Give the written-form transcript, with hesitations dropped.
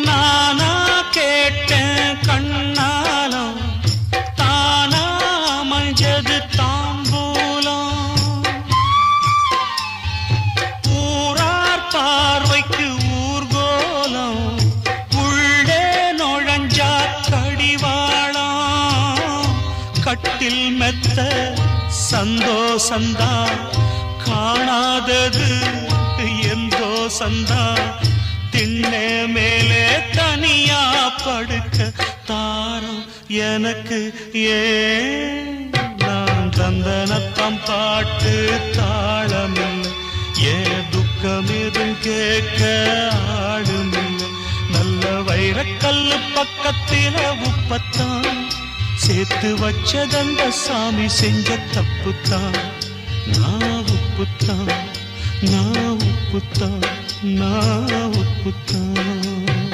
நானா கேட்டேன் கண்ணாலம் தானா மஞ்சது தாம்பூலம் ஊரார் பார்வைக்கு ஊர்கோலம் உள்ளே நுழைஞ்சா கடிவாளம் கட்டில் மெத்த சந்தோஷந்தா காணாதது எந்தோ சந்தா திண்ணே மேலே தனியா படுக்க தாரம் எனக்கு ஏன் நான் தந்தனத்தம் பாட்டு தாளமில்லை ஏன் துக்கம் எதுவும் கேட்க ஆளுமில்லை நல்ல வைரக்கல்லு பக்கத்தில உப்பத்தான் சேர்த்து வச்சதந்த சாமி செஞ்ச தப்புத்தான் நான் உப்புத்தான் நான் உப்புத்தான் நான் உப்புத்தான்